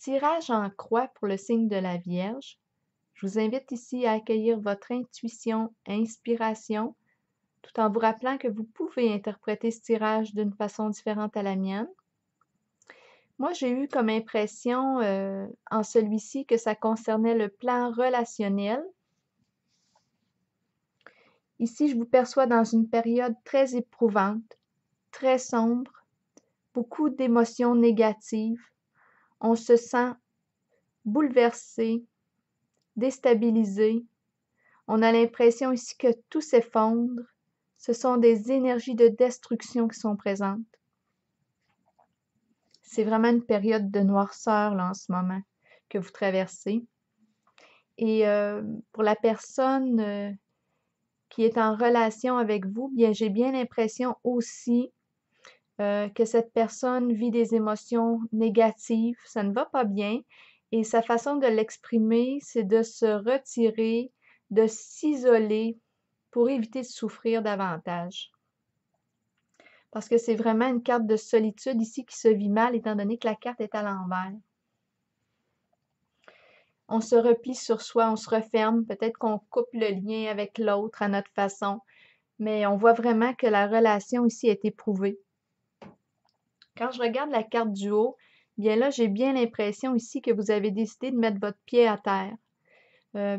Tirage en croix pour le signe de la Vierge. Je vous invite ici à accueillir votre intuition, inspiration, tout en vous rappelant que vous pouvez interpréter ce tirage d'une façon différente à la mienne. Moi, j'ai eu comme impression en celui-ci que ça concernait le plan relationnel. Ici, je vous perçois dans une période très éprouvante, très sombre, beaucoup d'émotions négatives. On se sent bouleversé, déstabilisé. On a l'impression ici que tout s'effondre. Ce sont des énergies de destruction qui sont présentes. C'est vraiment une période de noirceur là, en ce moment que vous traversez. Et pour la personne qui est en relation avec vous, bien, j'ai bien l'impression aussi que cette personne vit des émotions négatives, ça ne va pas bien. Et sa façon de l'exprimer, c'est de se retirer, de s'isoler pour éviter de souffrir davantage. Parce que c'est vraiment une carte de solitude ici qui se vit mal, étant donné que la carte est à l'envers. On se replie sur soi, on se referme, peut-être qu'on coupe le lien avec l'autre à notre façon, mais on voit vraiment que la relation ici est éprouvée. Quand je regarde la carte du haut, bien là, j'ai bien l'impression ici que vous avez décidé de mettre votre pied à terre,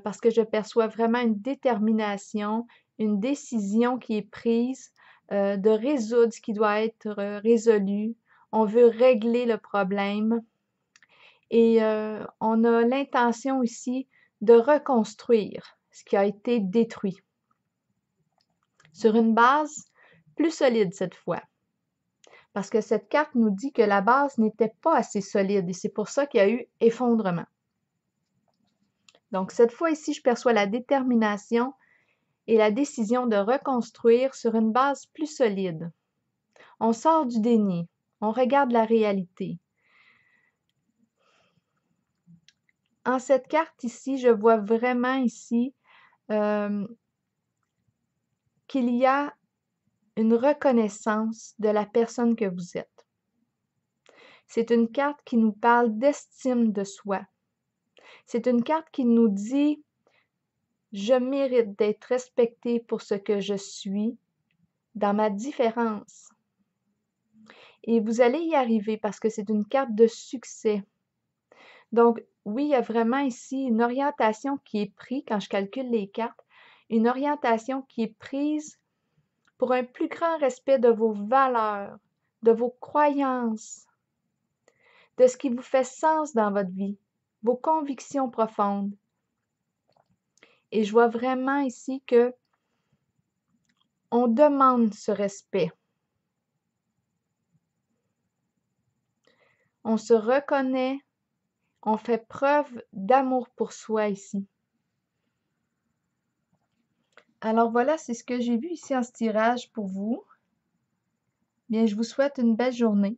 parce que je perçois vraiment une détermination, une décision qui est prise, de résoudre ce qui doit être résolu. On veut régler le problème et on a l'intention ici de reconstruire ce qui a été détruit sur une base plus solide cette fois. Parce que cette carte nous dit que la base n'était pas assez solide et c'est pour ça qu'il y a eu effondrement. Donc cette fois ici, je perçois la détermination et la décision de reconstruire sur une base plus solide. On sort du déni, on regarde la réalité. En cette carte ici, je vois vraiment ici qu'il y a une reconnaissance de la personne que vous êtes. C'est une carte qui nous parle d'estime de soi. C'est une carte qui nous dit « Je mérite d'être respectée pour ce que je suis dans ma différence. » Et vous allez y arriver parce que c'est une carte de succès. Donc, oui, il y a vraiment ici une orientation qui est prise, quand je calcule les cartes, une orientation qui est prise pour un plus grand respect de vos valeurs, de vos croyances, de ce qui vous fait sens dans votre vie, vos convictions profondes. Et je vois vraiment ici que on demande ce respect. On se reconnaît, on fait preuve d'amour pour soi ici. Alors voilà, c'est ce que j'ai vu ici en ce tirage pour vous. Bien, je vous souhaite une belle journée.